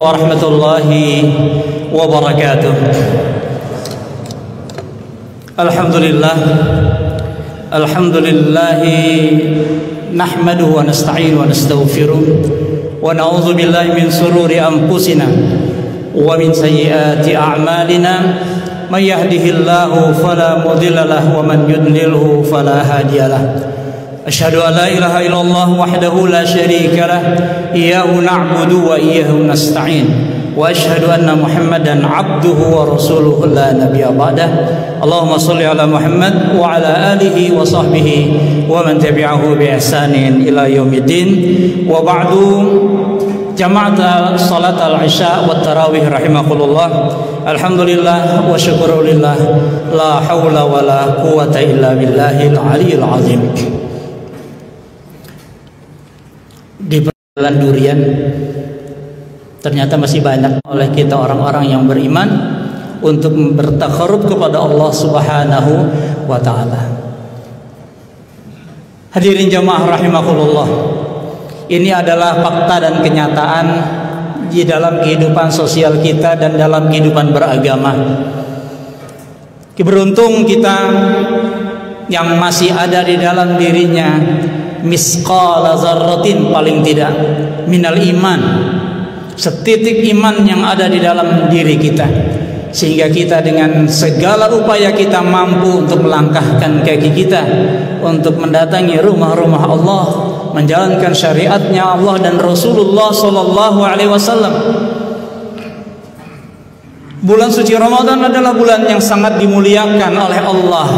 warahmatullahi wabarakatuh. Alhamdulillah nahmaduhu wa nasta'inu wa nastaghfiruh wa na'udzu billahi min sururi anfusina wa min sayyiati a'malina. May yahdihillahu fala mudilla lahu wa man yudlilhu fala hadiyalah. Asyhadu an la ilaha illallah wahdahu la syarika lah, iyyahu na'budu wa iyyahu nasta'in, wa asyhadu anna Muhammadan 'abduhu wa rasuluhu la nabiyya ba'dah. Allahumma shalli ala Muhammad wa ala alihi wa sahbihi wa man tabi'ahu bi ihsanin ila yaumiddin. Wa ba'du, jama'at salat al-isya wa tarawih rahimakumullah. Alhamdulillah wa syukurulillah, la haula wa la quwwata illa billahil aliyyil azim. Di bulan durian ternyata masih banyak oleh kita orang-orang yang beriman untuk bertakharub kepada Allah Subhanahu wa taala. Hadirin jamaah rahimakumullah, ini adalah fakta dan kenyataan di dalam kehidupan sosial kita dan dalam kehidupan beragama. Beruntung kita yang masih ada di dalam dirinya misqala zarratin, paling tidak minal iman, setitik iman yang ada di dalam diri kita, sehingga kita dengan segala upaya kita mampu untuk melangkahkan kaki kita untuk mendatangi rumah-rumah Allah, menjalankan syariatnya Allah dan Rasulullah sallallahu alaihi wasallam. Bulan suci Ramadan adalah bulan yang sangat dimuliakan oleh Allah.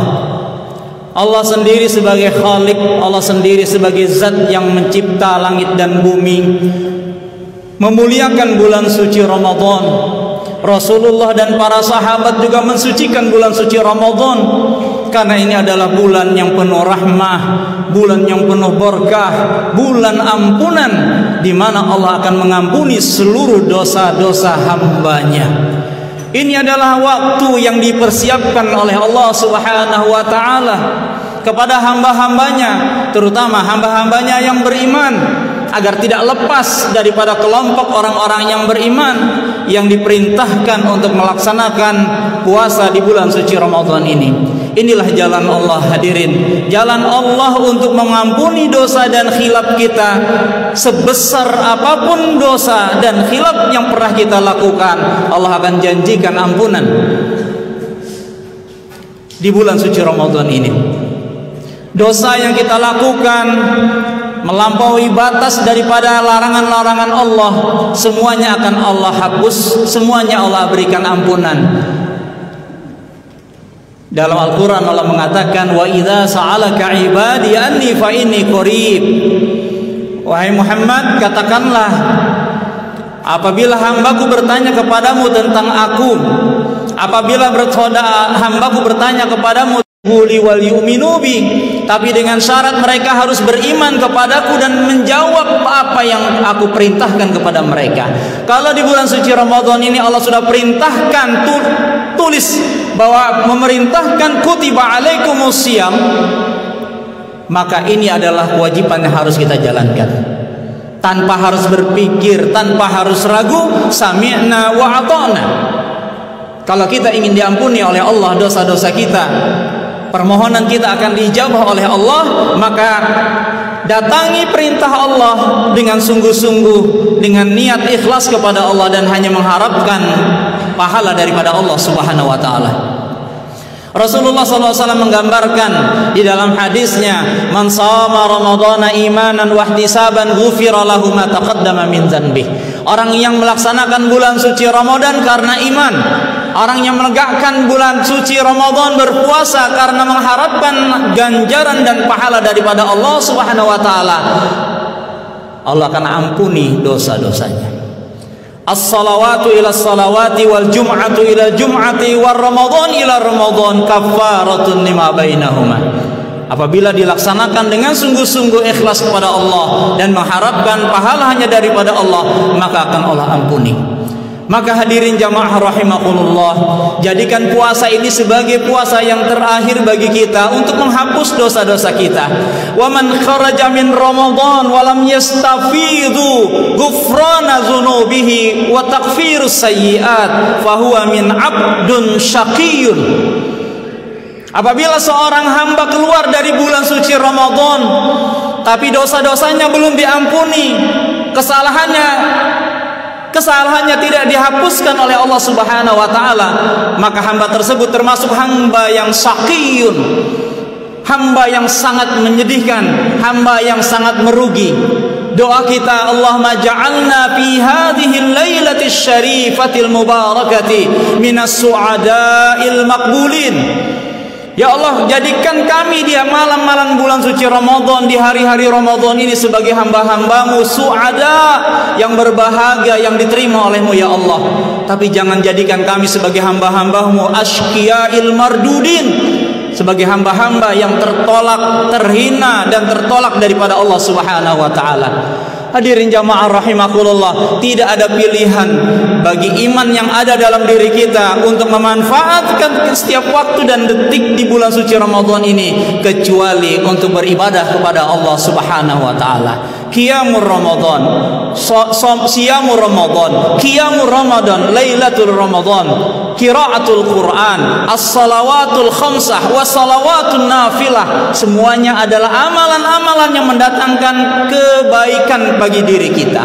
Allah sendiri sebagai Khalik, Allah sendiri sebagai zat yang mencipta langit dan bumi, memuliakan bulan suci Ramadan. Rasulullah dan para sahabat juga mensucikan bulan suci Ramadan, karena ini adalah bulan yang penuh rahmah, bulan yang penuh berkah, bulan ampunan, di mana Allah akan mengampuni seluruh dosa-dosa hambanya. Ini adalah waktu yang dipersiapkan oleh Allah Subhanahu wa ta'ala kepada hamba-hambanya, terutama hamba-hambanya yang beriman, agar tidak lepas daripada kelompok orang-orang yang beriman yang diperintahkan untuk melaksanakan puasa di bulan suci Ramadan ini. Inilah jalan Allah, hadirin, jalan Allah untuk mengampuni dosa dan khilaf kita. Sebesar apapun dosa dan khilaf yang pernah kita lakukan, Allah akan janjikan ampunan di bulan suci Ramadan ini. Dosa yang kita lakukan melampaui batas daripada larangan-larangan Allah, semuanya akan Allah hapus, semuanya Allah berikan ampunan. Dalam Al-Quran Allah mengatakan, wa idza sa'alaka ibadi anni fa inni qarib. Wahai Muhammad, katakanlah, apabila hambaku bertanya kepadamu tentang aku, apabila hambaku bertanya kepadamu wal yu'minu bi, tapi dengan syarat mereka harus beriman kepadaku dan menjawab apa yang aku perintahkan kepada mereka. Kalau di bulan suci Ramadan ini Allah sudah perintahkan, tulis bahwa memerintahkan kutiba alaikumusiyam, maka ini adalah kewajiban yang harus kita jalankan tanpa harus berpikir, tanpa harus ragu. Sami'na wa ata'na. Kalau kita ingin diampuni oleh Allah dosa-dosa kita, permohonan kita akan dijabah oleh Allah, maka datangi perintah Allah dengan sungguh-sungguh, dengan niat ikhlas kepada Allah dan hanya mengharapkan pahala daripada Allah Subhanahu wa taala. Rasulullah SAW menggambarkan di dalam hadisnya, man shama ramadhana imanan wa ihtisaban ghufira lahu ma taqaddama min dzanbih. Orang yang melaksanakan bulan suci Ramadan karena iman, orang yang menegakkan bulan suci Ramadan berpuasa karena mengharapkan ganjaran dan pahala daripada Allah Subhanahu wa taala, Allah akan ampuni dosa-dosanya. As-salawatu ila salawati wal jum'atu ila jum'ati wal ramadhan ila ramadhan kaffaratun lima bainahuma. Apabila dilaksanakan dengan sungguh-sungguh ikhlas kepada Allah dan mengharapkan pahala hanya daripada Allah, maka akan Allah ampuni. Maka hadirin jamaah rahimakumullah, jadikan puasa ini sebagai puasa yang terakhir bagi kita untuk menghapus dosa-dosa kita. Wa man kharaja min Ramadan wa lam yastafidhu ghufrana dzunubihi wa taghfirus sayyi'at fa huwa min 'abdun syaqiyyun. Apabila seorang hamba keluar dari bulan suci Ramadan tapi dosa-dosanya belum diampuni, kesalahannya tidak dihapuskan oleh Allah Subhanahu wa taala, maka hamba tersebut termasuk hamba yang syaqiyun, hamba yang sangat menyedihkan, hamba yang sangat merugi. Doa kita, Allahumma ja'alna fi hadhihi al-lailati syarifatil mubarakati minas su'ada'il maqbulin. Ya Allah, jadikan kami di malam-malam bulan suci Ramadan, di hari-hari Ramadan ini sebagai hamba-hambamu su'ada, yang berbahagia, yang diterima olehmu ya Allah. Tapi jangan jadikan kami sebagai hamba-hambamu asyqiya'il mardudin, sebagai hamba-hamba yang tertolak, terhina dan tertolak daripada Allah Subhanahu wa taala. Hadirin jamaah rahimakumullah, tidak ada pilihan bagi iman yang ada dalam diri kita untuk memanfaatkan setiap waktu dan detik di bulan suci Ramadan ini kecuali untuk beribadah kepada Allah Subhanahu wa taala. Qiyamul Ramadan, Siyamul Ramadan, Qiyamul Ramadan, Lailatul Ramadan, Qiraatul Quran, As-salawatul khamsah, Wassalawatul nafilah, semuanya adalah amalan-amalan yang mendatangkan kebaikan bagi diri kita.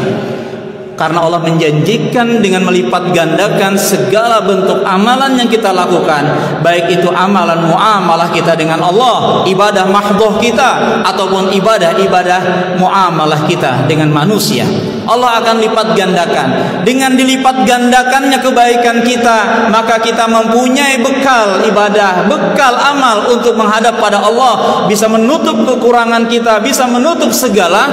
Karena Allah menjanjikan dengan melipat gandakan segala bentuk amalan yang kita lakukan, baik itu amalan muamalah kita dengan Allah, ibadah mahdhah kita, ataupun ibadah-ibadah muamalah kita dengan manusia. Allah akan lipat gandakan. Dengan dilipat gandakannya kebaikan kita, maka kita mempunyai bekal ibadah, bekal amal untuk menghadap pada Allah, bisa menutup kekurangan kita, bisa menutup segala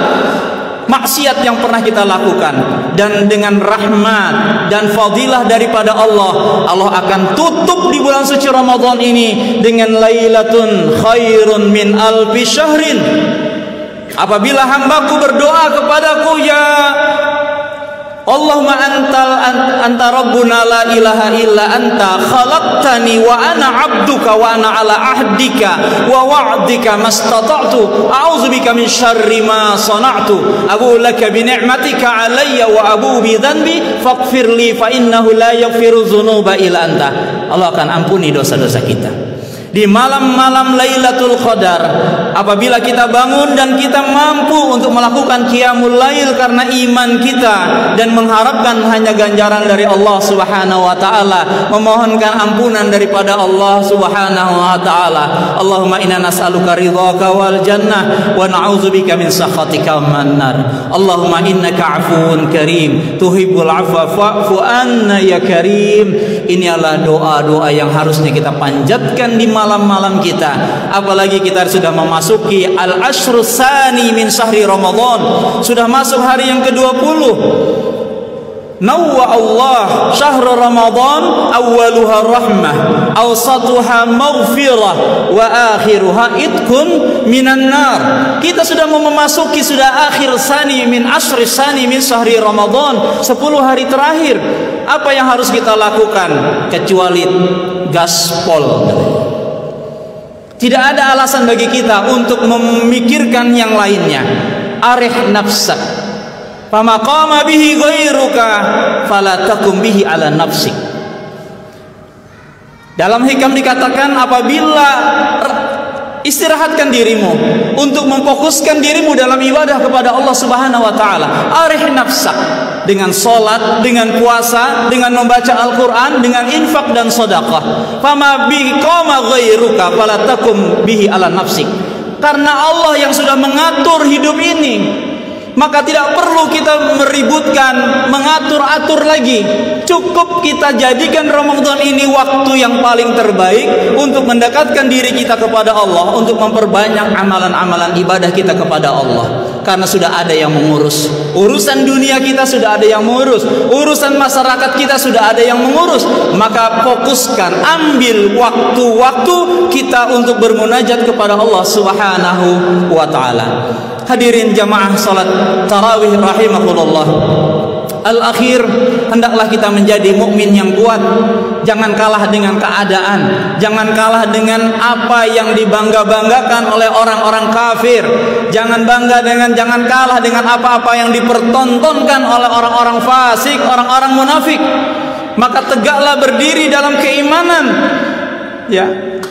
maksiat yang pernah kita lakukan. Dan dengan rahmat dan fadilah daripada Allah, Allah akan tutup di bulan suci Ramadan ini dengan lailatun khairun min alfi syahrin. Apabila hambaku berdoa kepadaku, ya Allahumma anta rabbuna la ilaha illa anta khalaqtani wa ana abduka wa ana ala ahdika wa wa'dika mastata'tu a'udzubika min syarri ma sana'tu abu laka bi ni'matika alayya wa abu bi dhanbi faghfir li fa innahu la yaghfiru dzunuba illa anta. Allah akan ampuni dosa-dosa kita. Di malam-malam Lailatul Qadar, apabila kita bangun dan kita mampu untuk melakukan qiyamul lail karena iman kita dan mengharapkan hanya ganjaran dari Allah Subhanahu wa taala, memohonkan ampunan daripada Allah Subhanahu wa taala. Allahumma inna nas'aluka ridhaka wal jannah wa na'udzubika min sakhatika wan nar. Allahumma innaka 'afuwun karim tuhibbul 'afwa fa'fu anna ya karim. Ini adalah doa-doa yang harusnya kita panjatkan di malam-malam kita, apalagi kita sudah memasuki al-ashrus tsani min syahri Ramadan, sudah masuk hari yang ke-20. Nawwa Allah syahrul Ramadan awwaluha rahmah, awsatuha maghfirah, wa akhiruha idkun minan nar. Kita sudah memasuki akhir tsani min ashrus tsani min syahri Ramadan, 10 hari terakhir. Apa yang harus kita lakukan kecuali gaspol? Tidak ada alasan bagi kita untuk memikirkan yang lainnya. Arih nafsak, fama qama bihi ghairuka fala takum bihi ala nafsik. Dalam hikam dikatakan, apabila istirahatkan dirimu untuk memfokuskan dirimu dalam ibadah kepada Allah Subhanahu wa taala. Arih nafsak, dengan salat, dengan puasa, dengan membaca Al-Qur'an, dengan infak dan sedekah. Fama bi qama ghairuka fala takum bihi ala nafsik. Karena Allah yang sudah mengatur hidup ini, maka tidak perlu kita meributkan, mengatur-atur lagi. Cukup kita jadikan Ramadan ini waktu yang paling terbaik untuk mendekatkan diri kita kepada Allah, untuk memperbanyak amalan-amalan ibadah kita kepada Allah. Karena sudah ada yang mengurus. Urusan dunia kita sudah ada yang mengurus. Urusan masyarakat kita sudah ada yang mengurus. Maka fokuskan, ambil waktu-waktu kita untuk bermunajat kepada Allah Subhanahu wa taala. Hadirin jamaah salat tarawih rahimakumullah. al-akhir, hendaklah kita menjadi mukmin yang kuat. Jangan kalah dengan keadaan, jangan kalah dengan apa yang dibangga-banggakan oleh orang-orang kafir. Jangan kalah dengan apa-apa yang dipertontonkan oleh orang-orang fasik, orang-orang munafik. Maka tegaklah berdiri dalam keimanan. Ya,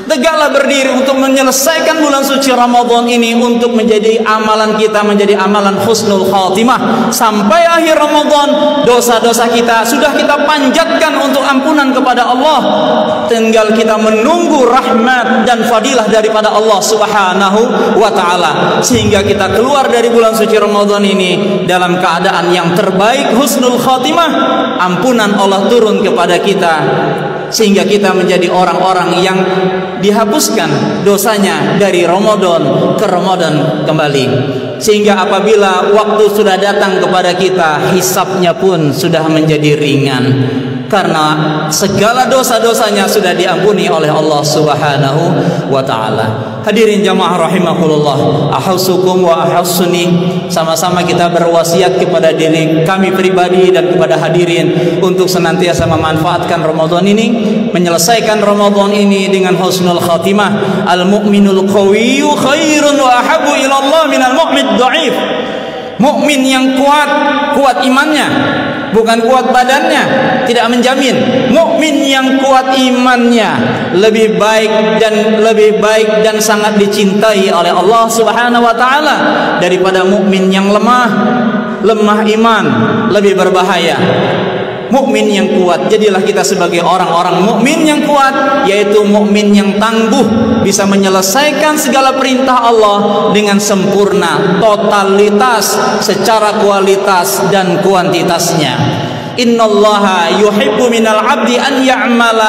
tegaklah berdiri untuk menyelesaikan bulan suci Ramadan ini, untuk menjadi amalan kita menjadi amalan husnul khatimah sampai akhir Ramadan. Dosa-dosa kita sudah kita panjatkan untuk ampunan kepada Allah, tinggal kita menunggu rahmat dan fadilah daripada Allah Subhanahu wa taala, sehingga kita keluar dari bulan suci Ramadan ini dalam keadaan yang terbaik, husnul khatimah. Ampunan Allah turun kepada kita, sehingga kita menjadi orang-orang yang dihapuskan dosanya dari Ramadan ke Ramadan kembali. Sehingga apabila waktu sudah datang kepada kita, hisabnya pun sudah menjadi ringan, karena segala dosa-dosanya sudah diampuni oleh Allah Subhanahu wa taala. Hadirin jamaah rahimakumullah, ahausukum wa ahausuni, sama-sama kita berwasiat kepada diri kami pribadi dan kepada hadirin untuk senantiasa memanfaatkan Ramadan ini, menyelesaikan Ramadan ini dengan husnul khatimah. Al-mu'minul qawiyyu khairun wa ahabbu ila Allah minal mu'min dhaif. Mukmin yang kuat imannya, bukan kuat badannya, tidak menjamin. Mukmin yang kuat imannya lebih baik dan sangat dicintai oleh Allah Subhanahu wa taala daripada mukmin yang lemah iman, lebih berbahaya. Mukmin yang kuat, jadilah kita sebagai orang-orang mukmin yang kuat, yaitu mukmin yang tangguh, bisa menyelesaikan segala perintah Allah dengan sempurna, totalitas, secara kualitas dan kuantitasnya. Innallaha yuhibbu minal abdi an ya'mala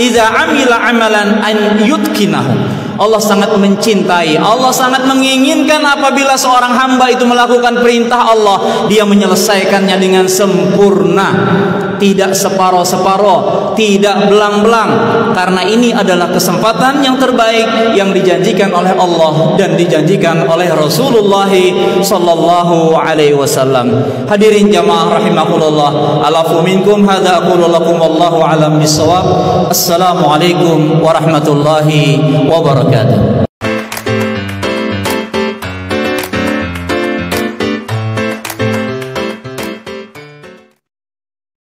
idza amila amalan an yutqinahu. Allah sangat mencintai, Allah sangat menginginkan apabila seorang hamba itu melakukan perintah Allah, dia menyelesaikannya dengan sempurna, tidak separoh-separoh, tidak belang-belang, karena ini adalah kesempatan yang terbaik yang dijanjikan oleh Allah dan dijanjikan oleh Rasulullah sallallahu alaihi wasallam. Hadirin jamaah rahimakumullah, alafu minkum hadza aqulu lakum wallahu alam bisawab. Assalamualaikum warahmatullahi wabarakatuh.